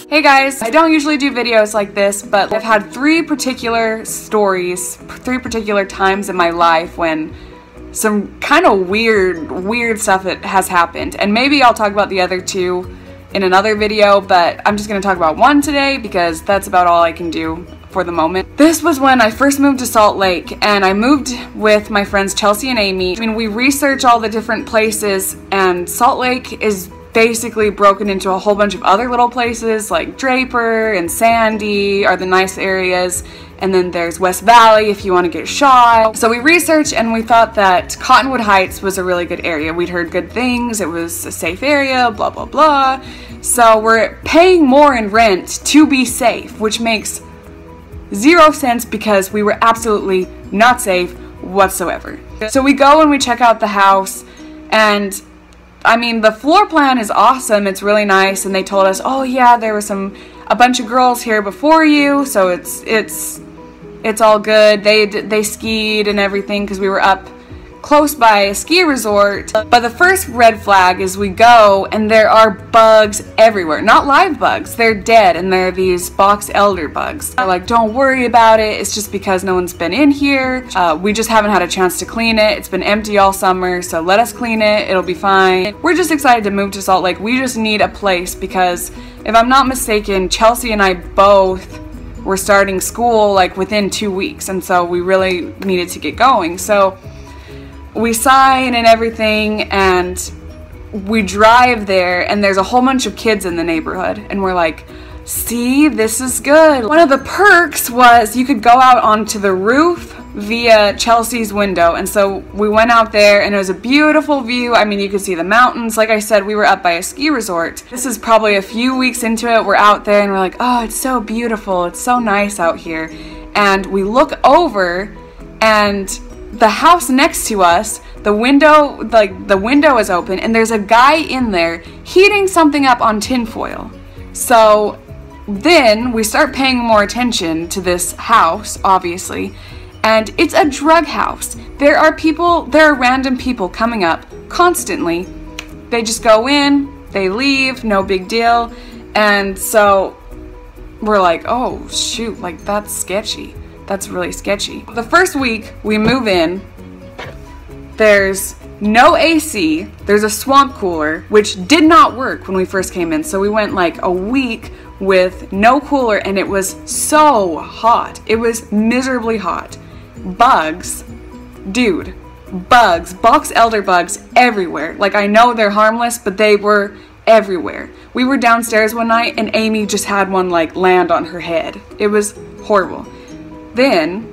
Hey guys, I don't usually do videos like this, but I've had three particular stories, three particular times in my life when some kind of weird stuff has happened. And maybe I'll talk about the other two in another video, but I'm just going to talk about one today because that's about all I can do for the moment. This was when I first moved to Salt Lake, and I moved with my friends Chelsea and Amy. I mean, we researched all the different places, and Salt Lake is basically broken into a whole bunch of other little places like Draper and Sandy are the nice areas, and then there's West Valley if you want to get shot. So we researched and we thought that Cottonwood Heights was a really good area. We'd heard good things, it was a safe area, blah blah blah. So we're paying more in rent to be safe, which makes zero sense because we were absolutely not safe whatsoever. So we go and we check out the house, and I mean, the floor plan is awesome, it's really nice, and they told us, oh yeah, there was a bunch of girls here before you, so it's all good. They skied and everything because we were up close by a ski resort. But the first red flag is we go and there are bugs everywhere. Not live bugs, they're dead, and they're these box elder bugs. They're like, don't worry about it, it's just because no one's been in here. We just haven't had a chance to clean it. It's been empty all summer, so let us clean it, it'll be fine. We're just excited to move to Salt Lake. We just need a place because if I'm not mistaken, Chelsea and I both were starting school like within 2 weeks, and so we really needed to get going. So we sign and everything, and we drive there, and there's a whole bunch of kids in the neighborhood, and we're like, see, this is good. One of the perks was you could go out onto the roof via Chelsea's window, and so we went out there and it was a beautiful view. I mean, you could see the mountains. Like I said, we were up by a ski resort. This is probably a few weeks into it. We're out there and we're like, oh, it's so beautiful, it's so nice out here. And we look over, and the house next to us, the window is open, and there's a guy in there heating something up on tinfoil. So then we start paying more attention to this house, obviously, and it's a drug house. There are random people coming up constantly. They just go in, they leave, no big deal. And so we're like, oh shoot, like that's sketchy. That's really sketchy. The first week we move in, there's no AC, there's a swamp cooler, which did not work when we first came in. So we went like a week with no cooler, and it was so hot. It was miserably hot. Bugs, dude, bugs, box elder bugs everywhere. Like, I know they're harmless, but they were everywhere. We were downstairs one night and Amy just had one like land on her head. It was horrible. Then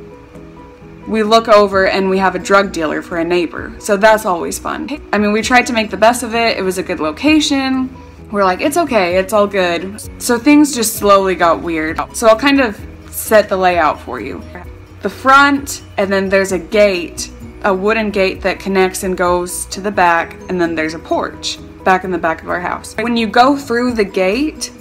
we look over and we have a drug dealer for a neighbor, so that's always fun. I mean, we tried to make the best of it. It was a good location. We're like, it's okay, it's all good. So things just slowly got weird. So I'll kind of set the layout for you. The front, and then there's a gate, a wooden gate that connects and goes to the back, and then there's a porch back in the back of our house. When you go through the gate,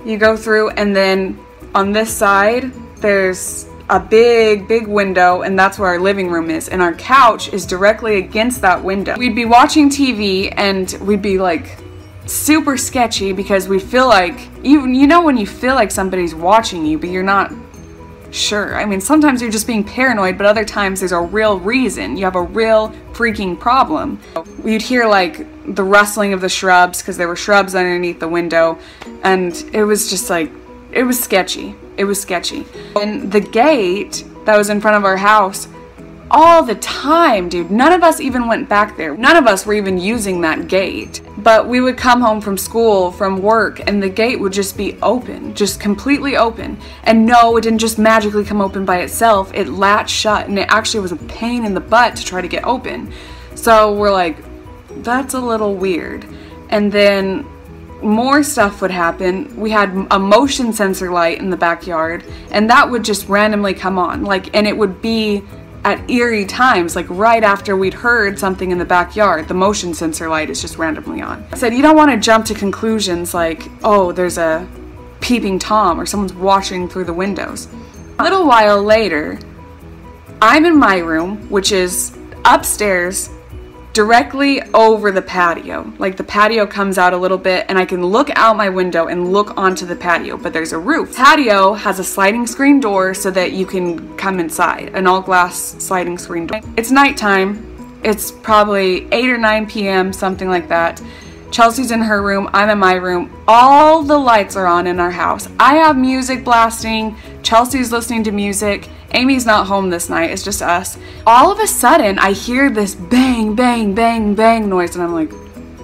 you go through, and then on this side there's a big window, and that's where our living room is, and our couch is directly against that window. We'd be watching TV and we'd be like super sketchy because we feel like, you know when you feel like somebody's watching you but you're not sure. I mean, sometimes you're just being paranoid, but other times there's a real reason. You have a real freaking problem. You'd hear like the rustling of the shrubs because there were shrubs underneath the window, and it was just like, it was sketchy. It was sketchy. And the gate that was in front of our house, all the time, dude, none of us even went back there. None of us were even using that gate. But we would come home from school, from work, and the gate would just be open, just completely open. And no, it didn't just magically come open by itself. It latched shut, and it actually was a pain in the butt to try to get open. So we're like, that's a little weird. And then more stuff would happen. We had a motion sensor light in the backyard, and that would just randomly come on, like, and it would be at eerie times, like right after we'd heard something in the backyard. The motion sensor light is just randomly on. I said, you don't want to jump to conclusions like, oh, there's a peeping Tom or someone's watching through the windows. A little while later, I'm in my room, which is upstairs directly over the patio. Like the patio comes out a little bit and I can look out my window and look onto the patio, but there's a roof. Patio has a sliding screen door so that you can come inside, an all glass sliding screen door. It's nighttime. It's probably 8 or 9 p.m., something like that. Chelsea's in her room, I'm in my room. All the lights are on in our house. I have music blasting, Chelsea's listening to music. Amy's not home this night, it's just us. All of a sudden, I hear this bang, bang, bang, bang noise, and I'm like,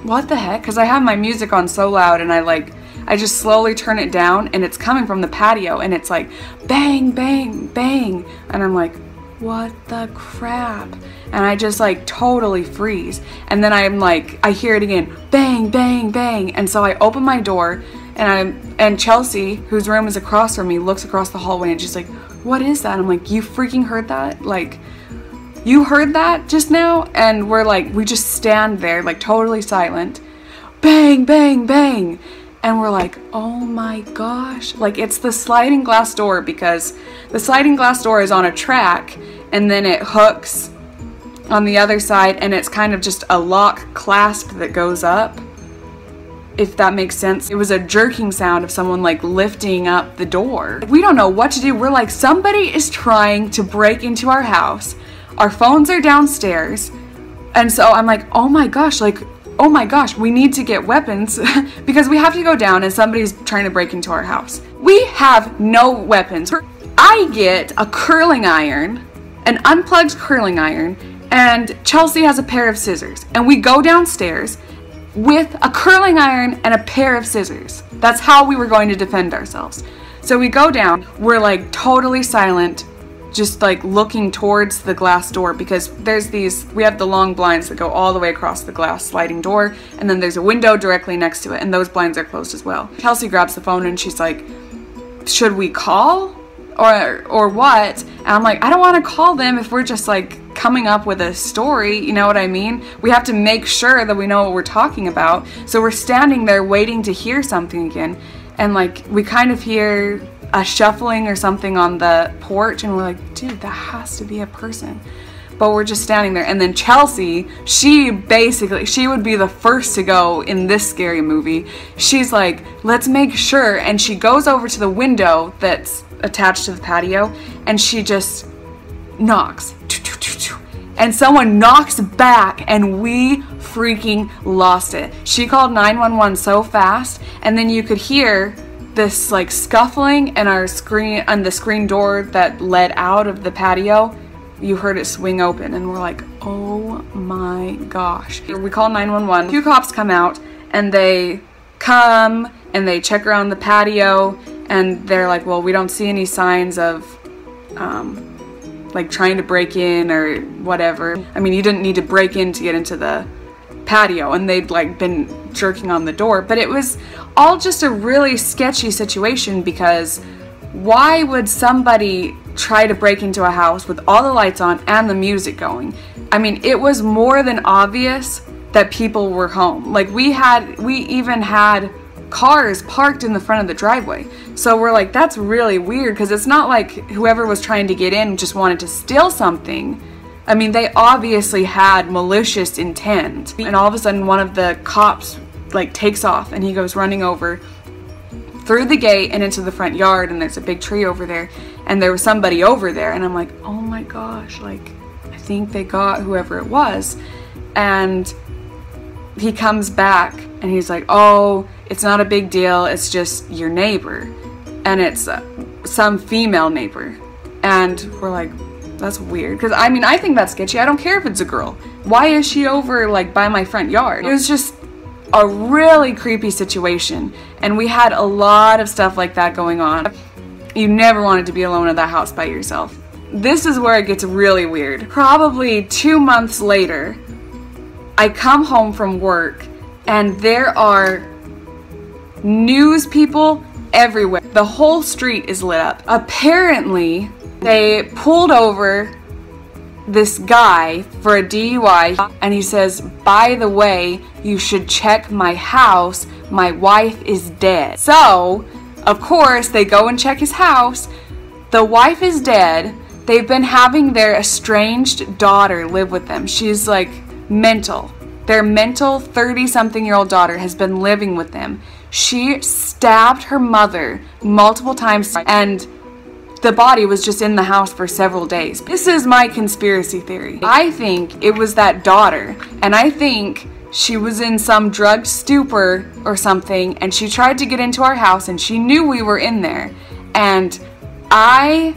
what the heck? Because I have my music on so loud, and I just slowly turn it down, and it's coming from the patio, and it's like, bang, bang, bang. And I'm like, what the crap? And I just like totally freeze. And then I'm like, I hear it again, bang, bang, bang. And so I open my door, and Chelsea, whose room is across from me, looks across the hallway and she's like, what is that? I'm like, you freaking heard that? Like, you heard that just now? And we're like, we just stand there like totally silent. Bang, bang, bang. And we're like, oh my gosh. Like, it's the sliding glass door, because the sliding glass door is on a track and then it hooks on the other side, and it's kind of just a lock clasp that goes up, if that makes sense. It was a jerking sound of someone like lifting up the door. We don't know what to do. We're like, somebody is trying to break into our house. Our phones are downstairs. And so I'm like, oh my gosh, like, oh my gosh, we need to get weapons because we have to go down and somebody's trying to break into our house. We have no weapons. I get a curling iron, an unplugged curling iron, and Chelsea has a pair of scissors. And we go downstairs with a curling iron and a pair of scissors. That's how we were going to defend ourselves. So we go down, we're like totally silent, just like looking towards the glass door, because we have the long blinds that go all the way across the glass sliding door, and then there's a window directly next to it, and those blinds are closed as well. Chelsea grabs the phone and she's like, should we call or what? And I'm like, I don't want to call them if we're just like coming up with a story, you know what I mean? We have to make sure that we know what we're talking about. So we're standing there waiting to hear something again, and like we kind of hear a shuffling or something on the porch, and we're like, dude, that has to be a person. But we're just standing there. And then Chelsea, she would be the first to go in this scary movie. She's like, let's make sure. And she goes over to the window that's attached to the patio, and she just knocks. And someone knocks back, and we freaking lost it. She called 911 so fast, and then you could hear this like scuffling, and the screen door that led out of the patio, you heard it swing open, and we're like, oh my gosh. We call 911. 2 cops come out, and they come and they check around the patio, and they're like, well, we don't see any signs of like trying to break in or whatever. I mean, you didn't need to break in to get into the patio, and they'd like been jerking on the door, but it was all just a really sketchy situation, because why would somebody try to break into a house with all the lights on and the music going? I mean, it was more than obvious that people were home. Like we even had cars parked in the front of the driveway. So we're like, that's really weird, because it's not like whoever was trying to get in just wanted to steal something. I mean, they obviously had malicious intent. And all of a sudden, one of the cops like takes off, and he goes running over through the gate and into the front yard, and there's a big tree over there, and there was somebody over there, and I'm like, oh my gosh, like I think they got whoever it was. And he comes back and he's like, oh, it's not a big deal, it's just your neighbor, and it's some female neighbor. And we're like, that's weird, because I mean, I think that's sketchy. I don't care if it's a girl. Why is she over like by my front yard? It was just a really creepy situation, and we had a lot of stuff like that going on. You never wanted to be alone at that house by yourself. This is where it gets really weird. Probably 2 months later, I come home from work, and there are news people everywhere. The whole street is lit up. Apparently, they pulled over this guy for a DUI, and he says, by the way, you should check my house, my wife is dead. So, of course, they go and check his house. The wife is dead. They've been having their estranged daughter live with them. She's like mental. Their mental 30-something-year-old daughter has been living with them. She stabbed her mother multiple times, and the body was just in the house for several days. This is my conspiracy theory. I think it was that daughter, and I think she was in some drugged stupor or something, and she tried to get into our house, and she knew we were in there. And I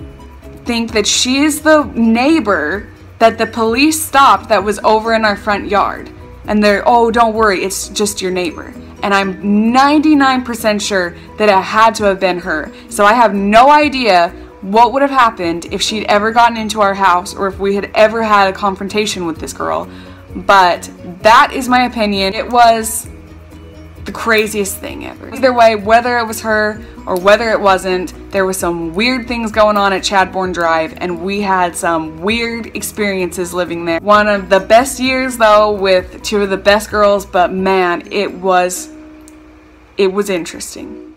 think that she is the neighbor that the police stopped that was over in our front yard. And they're, oh, don't worry, it's just your neighbor. And I'm 99% sure that it had to have been her. So I have no idea what would have happened if she'd ever gotten into our house or if we had ever had a confrontation with this girl. But that is my opinion. It was the craziest thing ever. Either way, whether it was her or whether it wasn't, there was some weird things going on at Chadbourne Drive, and we had some weird experiences living there. One of the best years though, with two of the best girls, but man, it was interesting.